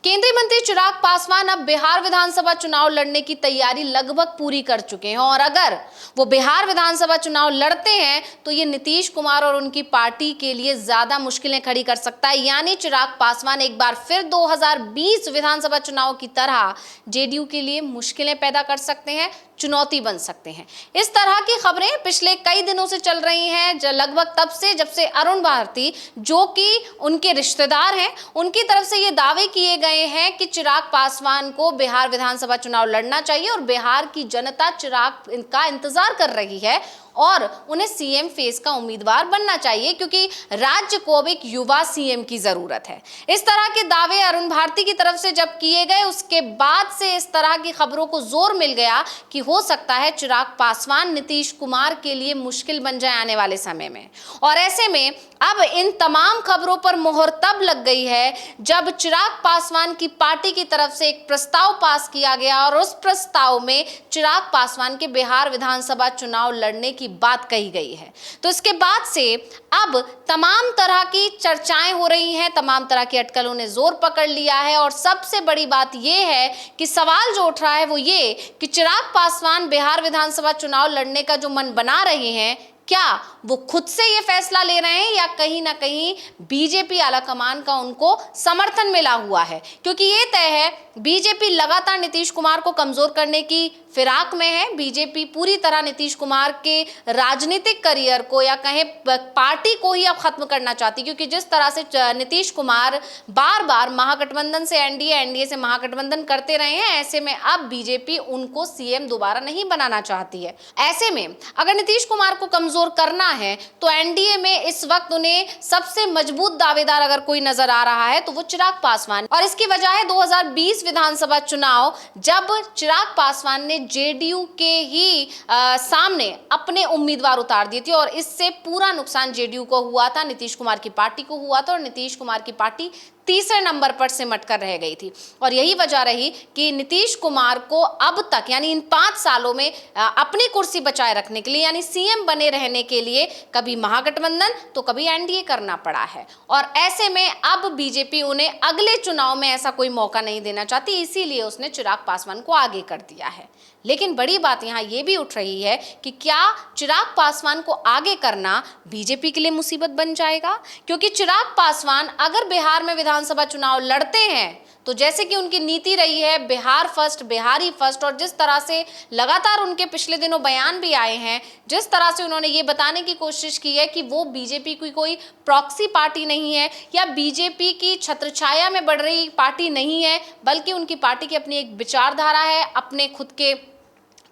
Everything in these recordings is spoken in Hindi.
केंद्रीय मंत्री चिराग पासवान अब बिहार विधानसभा चुनाव लड़ने की तैयारी लगभग पूरी कर चुके हैं और अगर वो बिहार विधानसभा चुनाव लड़ते हैं तो ये नीतीश कुमार और उनकी पार्टी के लिए ज्यादा मुश्किलें खड़ी कर सकता है। यानी चिराग पासवान एक बार फिर 2020 विधानसभा चुनाव की तरह जेडीयू के लिए मुश्किलें पैदा कर सकते हैं, चुनौती बन सकते हैं। इस तरह की खबरें पिछले कई दिनों से चल रही हैं, लगभग तब से जब से अरुण भारती, जो कि उनके रिश्तेदार हैं, उनकी तरफ से ये दावे किए गए हैं कि चिराग पासवान को बिहार विधानसभा चुनाव लड़ना चाहिए और बिहार की जनता चिराग का इंतजार कर रही है और उन्हें सीएम फेस का उम्मीदवार बनना चाहिए क्योंकि राज्य को अब एक युवा सीएम की जरूरत है। इस तरह के दावे अरुण भारती की तरफ से जब किए गए, उसके बाद से इस तरह की खबरों को जोर मिल गया कि हो सकता है चिराग पासवान नीतीश कुमार के लिए मुश्किल बन जाए आने वाले समय में। और ऐसे में अब इन तमाम खबरों पर मोहर तब लग गई है जब चिराग पासवान की पार्टी की तरफ से एक प्रस्ताव पास किया गया और उस प्रस्ताव में चिराग पासवान के बिहार विधानसभा चुनाव लड़ने की बात कही गई है। तो इसके बाद से अब तमाम तरह की चर्चाएं हो रही हैं, तमाम तरह की अटकलों ने जोर पकड़ लिया है और सबसे बड़ी बात यह है कि सवाल जो उठ रहा है वो ये कि चिराग पासवान बिहार विधानसभा चुनाव लड़ने का जो मन बना रहे हैं, क्या वो खुद से ये फैसला ले रहे हैं या कहीं ना कहीं बीजेपी आलाकमान का उनको समर्थन मिला हुआ है? क्योंकि ये तय है बीजेपी लगातार नीतीश कुमार को कमजोर करने की फिराक में है। बीजेपी पूरी तरह नीतीश कुमार के राजनीतिक करियर को या कहें पार्टी को ही अब खत्म करना चाहती, क्योंकि जिस तरह से नीतीश कुमार बार बार महागठबंधन से एनडीए, एनडीए से महागठबंधन करते रहे हैं, ऐसे में अब बीजेपी उनको सीएम दोबारा नहीं बनाना चाहती है। ऐसे में अगर नीतीश कुमार को कमजोर करना है तो एनडीए में इस वक्त उन्हें सबसे मजबूत दावेदार अगर कोई नजर आ रहा है तो वो चिराग पासवान। और इसकी वजह है 2020 विधानसभा चुनाव, जब चिराग पासवान ने जेडीयू के ही सामने अपने उम्मीदवार उतार दिए थे और इससे पूरा नुकसान जेडीयू को हुआ था, नीतीश कुमार की पार्टी को हुआ था और नीतीश कुमार की पार्टी तीसरे नंबर पर सिमट कर रह गई थी। और यही वजह रही कि नीतीश कुमार को अब तक यानी इन 5 सालों में अपनी कुर्सी बचाए रखने के लिए यानी सीएम बने रहने के लिए कभी महागठबंधन तो कभी एनडीए करना पड़ा है। और ऐसे में अब बीजेपी उन्हें अगले चुनाव में ऐसा कोई मौका नहीं देना चाहती, इसीलिए उसने चिराग पासवान को आगे कर दिया है। लेकिन बड़ी बात यहाँ ये भी उठ रही है कि क्या चिराग पासवान को आगे करना बीजेपी के लिए मुसीबत बन जाएगा? क्योंकि चिराग पासवान अगर बिहार में विधानसभा चुनाव लड़ते हैं तो जैसे कि उनकी नीति रही है बिहार फर्स्ट, बिहारी फर्स्ट, और जिस तरह से लगातार उनके पिछले दिनों बयान भी आए हैं, जिस तरह से उन्होंने ये बताने की कोशिश की है कि वो बीजेपी की कोई प्रॉक्सी पार्टी नहीं है या बीजेपी की छत्रछाया में बढ़ रही पार्टी नहीं है, बल्कि उनकी पार्टी की अपनी एक विचारधारा है, अपने खुद के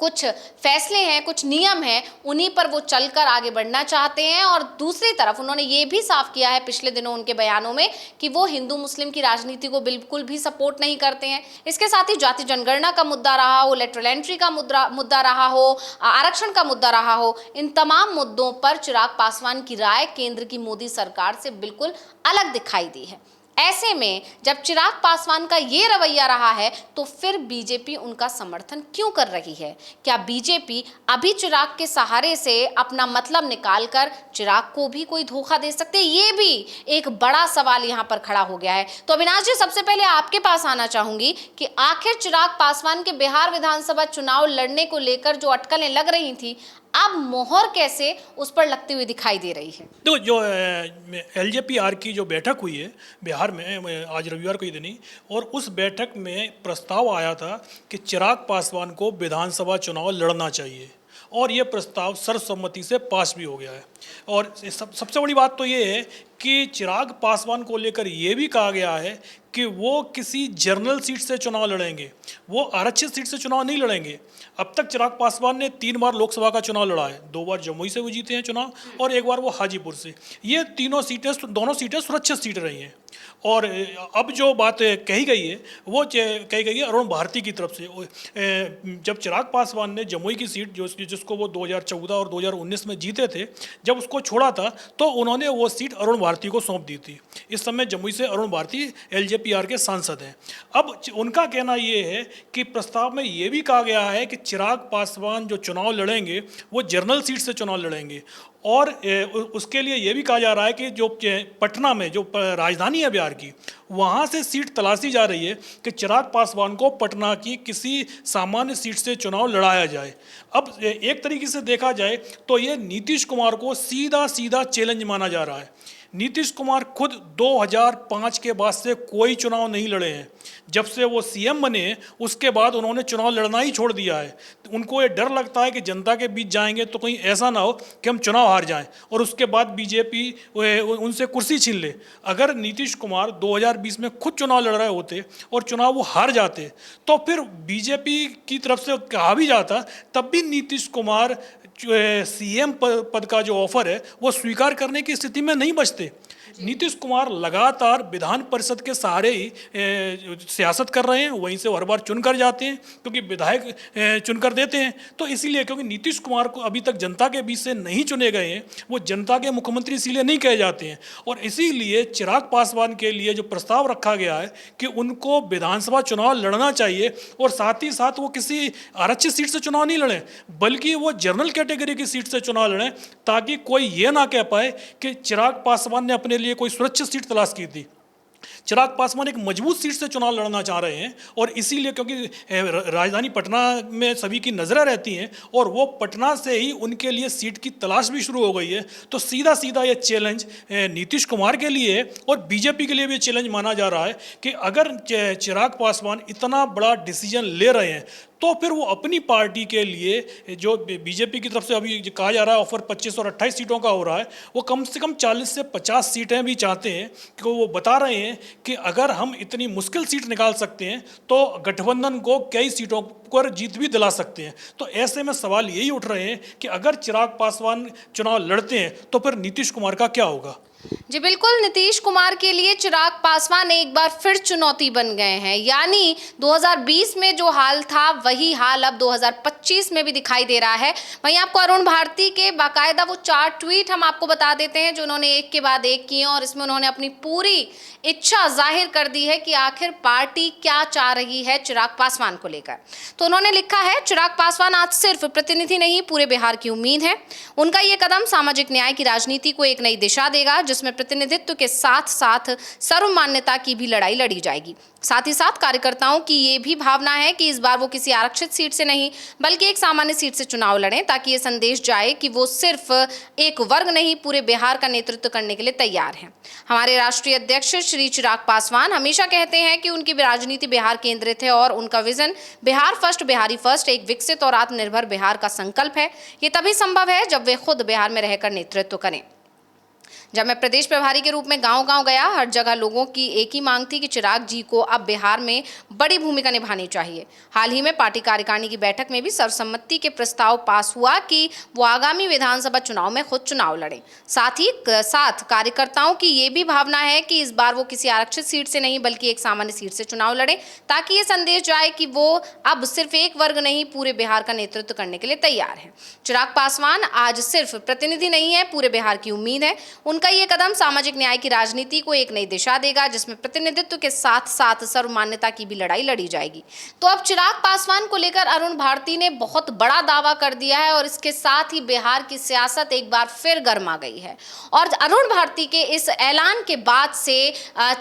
कुछ फैसले हैं, कुछ नियम हैं, उन्हीं पर वो चलकर आगे बढ़ना चाहते हैं। और दूसरी तरफ उन्होंने ये भी साफ किया है पिछले दिनों उनके बयानों में कि वो हिंदू मुस्लिम की राजनीति को बिल्कुल भी सपोर्ट नहीं करते हैं। इसके साथ ही जाति जनगणना का मुद्दा रहा हो, लेटरल एंट्री का मुद्दा रहा हो, आरक्षण का मुद्दा रहा हो, इन तमाम मुद्दों पर चिराग पासवान की राय केंद्र की मोदी सरकार से बिल्कुल अलग दिखाई दी है। ऐसे में जब चिराग पासवान का ये रवैया रहा है तो फिर बीजेपी उनका समर्थन क्यों कर रही है? क्या बीजेपी अभी चिराग के सहारे से अपना मतलब निकालकर चिराग को भी कोई धोखा दे सकते हैं? ये भी एक बड़ा सवाल यहाँ पर खड़ा हो गया है। तो अविनाश जी, सबसे पहले आपके पास आना चाहूंगी कि आखिर चिराग पासवान के बिहार विधानसभा चुनाव लड़ने को लेकर जो अटकलें लग रही थी, अब मोहर कैसे उस पर लगती हुई दिखाई दे रही है? तो जो एलजेपीआर की जो बैठक हुई है बिहार में आज रविवार को ही दिन ही, और उस बैठक में प्रस्ताव आया था कि चिराग पासवान को विधानसभा चुनाव लड़ना चाहिए और ये प्रस्ताव सर्वसम्मति से पास भी हो गया है। और सबसे बड़ी बात तो ये है कि चिराग पासवान को लेकर ये भी कहा गया है कि वो किसी जनरल सीट से चुनाव लड़ेंगे, वो आरक्षित सीट से चुनाव नहीं लड़ेंगे। अब तक चिराग पासवान ने 3 बार लोकसभा का चुनाव लड़ा है, 2 बार जमुई से वो जीते हैं चुनाव और 1 बार वो हाजीपुर से। ये दोनों सीटें सुरक्षित सीट रही हैं। और अब जो बात कही गई है वो कही गई है अरुण भारती की तरफ से। जब चिराग पासवान ने जमुई की सीट जिसको वो 2014 और 2019 में जीते थे, जब उसको छोड़ा था तो उन्होंने वो सीट अरुण भारती को सौंप दी थी। इस समय जमुई से अरुण भारती एलजेपीआर के सांसद हैं। अब उनका कहना ये है कि प्रस्ताव में ये भी कहा गया है कि चिराग पासवान जो चुनाव लड़ेंगे वो जनरल सीट से चुनाव लड़ेंगे, और उसके लिए ये भी कहा जा रहा है कि जो पटना में जो राजधानी है बिहार की, वहाँ से सीट तलाशी जा रही है कि चिराग पासवान को पटना की किसी सामान्य सीट से चुनाव लड़ाया जाए। अब एक तरीके से देखा जाए तो ये नीतीश कुमार को सीधा सीधा चैलेंज माना जा रहा है। नीतीश कुमार खुद 2005 के बाद से कोई चुनाव नहीं लड़े हैं। जब से वो सीएम बने उसके बाद उन्होंने चुनाव लड़ना ही छोड़ दिया है। उनको ये डर लगता है कि जनता के बीच जाएंगे तो कहीं ऐसा ना हो कि हम चुनाव हार जाएं और उसके बाद बीजेपी उनसे कुर्सी छीन ले। अगर नीतीश कुमार 2020 में खुद चुनाव लड़ रहे होते और चुनाव वो हार जाते तो फिर बीजेपी की तरफ से कहा भी जाता, तब भी नीतीश कुमार सीएम पद का जो ऑफर है वो स्वीकार करने की स्थिति में नहीं बचते। नीतीश कुमार लगातार विधान परिषद के सहारे ही सियासत कर रहे हैं, वहीं से हर बार चुनकर जाते हैं क्योंकि विधायक चुनकर देते हैं। तो इसीलिए क्योंकि नीतीश कुमार को अभी तक जनता के बीच से नहीं चुने गए हैं, वो जनता के मुख्यमंत्री इसीलिए नहीं कहे जाते हैं। और इसीलिए चिराग पासवान के लिए जो प्रस्ताव रखा गया है कि उनको विधानसभा चुनाव लड़ना चाहिए और साथ ही साथ वो किसी आरक्षित सीट से चुनाव नहीं लड़ें बल्कि वो जनरल कैटेगरी की सीट से चुनाव लड़ें, ताकि कोई ये ना कह पाए कि चिराग पासवान ने अपने लिए कोई सुरक्षित सीट तलाश की थी। चिराग पासवान एक मजबूत सीट से चुनाव लड़ना चाह रहे हैं और इसीलिए क्योंकि राजधानी पटना में सभी की नज़रें रहती हैं और वो पटना से ही उनके लिए सीट की तलाश भी शुरू हो गई है। तो सीधा सीधा ये चैलेंज नीतीश कुमार के लिए और बीजेपी के लिए भी चैलेंज माना जा रहा है कि अगर चिराग पासवान इतना बड़ा डिसीजन ले रहे हैं तो फिर वो अपनी पार्टी के लिए जो बीजेपी की तरफ से अभी कहा जा रहा है ऑफर 25 और 28 सीटों का हो रहा है, वो कम से कम 40 से 50 सीटें भी चाहते हैं। कि वो बता रहे हैं कि अगर हम इतनी मुश्किल सीट निकाल सकते हैं तो गठबंधन को कई सीटों पर जीत भी दिला सकते हैं। तो ऐसे में सवाल यही उठ रहे हैं कि अगर चिराग पासवान चुनाव लड़ते हैं तो फिर नीतीश कुमार का क्या होगा। जी बिल्कुल, नीतीश कुमार के लिए चिराग पासवान एक बार फिर चुनौती बन गए हैं। यानी 2020 में जो हाल था वही हाल अब 2025 में भी दिखाई दे रहा है। वहीं आपको अरुण भारती के बाकायदा वो 4 ट्वीट हम आपको बता देते हैं जो उन्होंने एक के बाद एक किए और इसमें उन्होंने अपनी पूरी इच्छा जाहिर कर दी है कि आखिर पार्टी क्या चाह रही है चिराग पासवान को लेकर। तो उन्होंने लिखा है, चिराग पासवान आज सिर्फ प्रतिनिधि नहीं पूरे बिहार की उम्मीद है। उनका ये कदम सामाजिक न्याय की राजनीति को एक नई दिशा देगा जिसमें प्रतिनिधित्व के साथ साथ सर्वमान्यता की भी लड़ाई लड़ी जाएगी। साथ ही साथ कार्यकर्ताओं की ये भी भावना है कि इस बार वो किसी आरक्षित सीट से नहीं बल्कि एक सामान्य सीट से चुनाव लड़ें ताकि ये संदेश जाए कि वो सिर्फ एक वर्ग नहीं पूरे बिहार का नेतृत्व करने के लिए तैयार हैं। हमारे राष्ट्रीय अध्यक्ष श्री चिराग पासवान हमेशा कहते हैं कि उनकी राजनीति बिहार केंद्रित है और उनका vision Bihar first Bihari first एक विकसित और आत्मनिर्भर बिहार का संकल्प है। ये तभी संभव है जब वे खुद बिहार में रहकर नेतृत्व करें। जब मैं प्रदेश प्रभारी के रूप में गांव-गांव गया, हर जगह लोगों की एक ही मांग थी कि चिराग जी को अब बिहार में बड़ी भूमिका निभानी चाहिए। हाल ही में पार्टी कार्यकारिणी की बैठक में भी सर्वसम्मति के प्रस्ताव पास हुआ कि वो आगामी विधानसभा चुनाव में खुद चुनाव लड़ें। साथ ही कार्यकर्ताओं की ये भी भावना है कि इस बार वो किसी आरक्षित सीट से नहीं बल्कि एक सामान्य सीट से चुनाव लड़ें ताकि ये संदेश जाए कि वो अब सिर्फ एक वर्ग नहीं पूरे बिहार का नेतृत्व करने के लिए तैयार है। चिराग पासवान आज सिर्फ प्रतिनिधि नहीं है, पूरे बिहार की उम्मीद है। उनका ये कदम सामाजिक न्याय की राजनीति को एक नई दिशा देगा जिसमें प्रतिनिधित्व के साथ साथ सर्वमान्यता की भी लड़ाई लड़ी जाएगी। तो अब चिराग पासवान को लेकर अरुण भारती ने बहुत बड़ा दावा कर दिया है और इसके साथ ही बिहार की सियासत एक बार फिर गर्मा गई है। और अरुण भारती के इस ऐलान के बाद से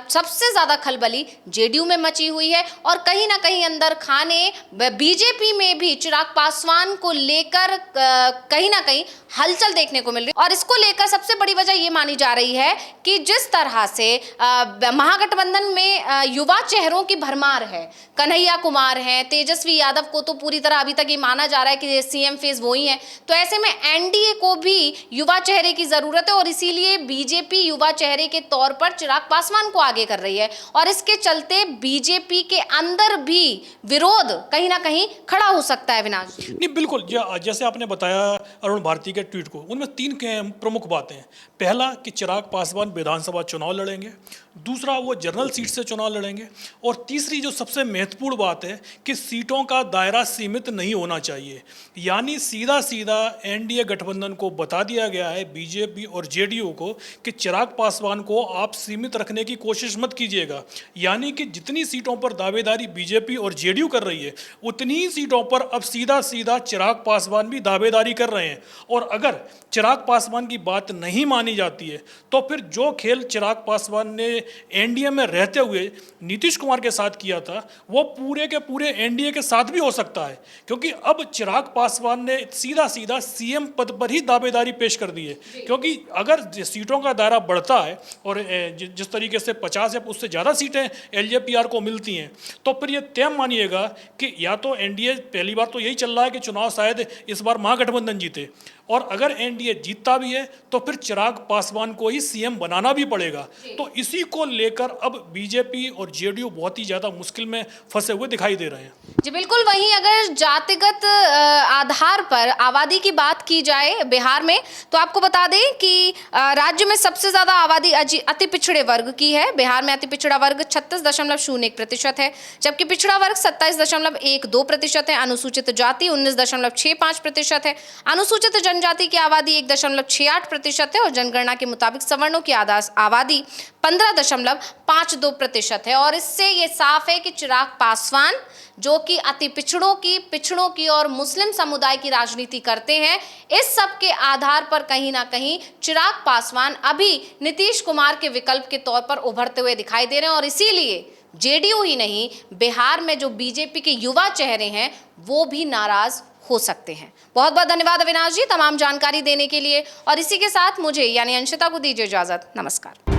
सबसे ज्यादा खलबली जेडीयू में मची हुई है और कहीं ना कहीं अंदर खाने बीजेपी में भी चिराग पासवान को लेकर कहीं ना कहीं हलचल देखने को मिल रही है। और इसको लेकर सबसे बड़ी वजह ये मानी जा रही है कि जिस तरह से महागठबंधन में युवा चेहरों की भरमार है, कन्हैया कुमार हैं, तेजस्वी यादव को तो पूरी तरह अभी तक ये माना जा रहा है कि सीएम फेज वही है, तो ऐसे में एनडीए को भी युवा चेहरे की जरूरत है और इसीलिए बीजेपी युवा चेहरे के तौर पर चिराग पासवान को आगे कर रही है और इसके चलते बीजेपी के अंदर भी विरोध कहीं ना कहीं खड़ा हो सकता है। विनाश जी, नहीं बिल्कुल, जैसे आपने बताया अरुण भारती के ट्वीट को, उनमें 3 प्रमुख बातें हैं। पहला कि चिराग पासवान विधानसभा चुनाव लड़ेंगे। दूसरा वो जनरल सीट से चुनाव लड़ेंगे, और तीसरी जो सबसे महत्वपूर्ण बात है कि सीटों का दायरा सीमित नहीं होना चाहिए। यानी सीधा सीधा एनडीए गठबंधन को बता दिया गया है, बीजेपी और जेडीयू को, कि चिराग पासवान को आप सीमित रखने की कोशिश मत कीजिएगा। यानी कि जितनी सीटों पर दावेदारी बीजेपी और जेडीयू कर रही है, उतनी ही सीटों पर अब सीधा सीधा चिराग पासवान भी दावेदारी कर रहे हैं। और अगर चिराग पासवान की बात नहीं मानी जाती है तो फिर जो खेल चिराग पासवान ने एनडीए में रहते हुए नीतीश कुमार के साथ किया था, वो पूरे के पूरे एनडीए के साथ भी हो सकता है। क्योंकि अब चिराग पासवान ने सीधा सीधा सीएम पद पर ही दावेदारी पेश कर दी है। क्योंकि अगर सीटों का दायरा बढ़ता है और जिस तरीके से 50 या उससे ज़्यादा सीटें एलजेपीआर को मिलती हैं, तो फिर ये तय मानिएगा कि या तो एनडीए, पहली बार तो यही चल रहा है कि चुनाव शायद इस बार महागठबंधन जीते, और अगर एनडीए जीतता भी है तो फिर चिराग पासवान को ही सीएम बनाना भी पड़ेगा। तो इसी को लेकर अब बीजेपी और जेडीयू बहुत ही ज़्यादा मुश्किल में फंसे हुए दिखाई दे रहे हैं। जी बिल्कुल। वहीं अगर जातिगत आधार पर आबादी की बात की जाए बिहार में, तो आपको बता दें कि राज्य में सबसे ज़्यादा आबादी अति पिछड़े वर्ग की है। बिहार में अति पिछड़ा वर्ग 36.01% है, जबकि पिछड़ा वर्ग 27.12% है, अनुसूचित जाति 19.65% है, अनुसूचित जनजाति की आबादी 1.68% है, और जनगणना के मुताबिक सवर्णों की आबादी 15.52% है। और इससे ये साफ है कि चिराग पासवान, जो कि अति पिछड़ों की और मुस्लिम समुदाय की राजनीति करते हैं, इस सब के आधार पर कहीं ना कहीं चिराग पासवान अभी नीतीश कुमार के विकल्प के तौर पर उभरते हुए दिखाई दे रहे हैं। और इसीलिए जेडीयू ही नहीं, बिहार में जो बीजेपी के युवा चेहरे हैं वो भी नाराज हो सकते हैं। बहुत बहुत धन्यवाद अविनाश जी तमाम जानकारी देने के लिए, और इसी के साथ मुझे यानी अंशिता को दीजिए इजाजत। नमस्कार।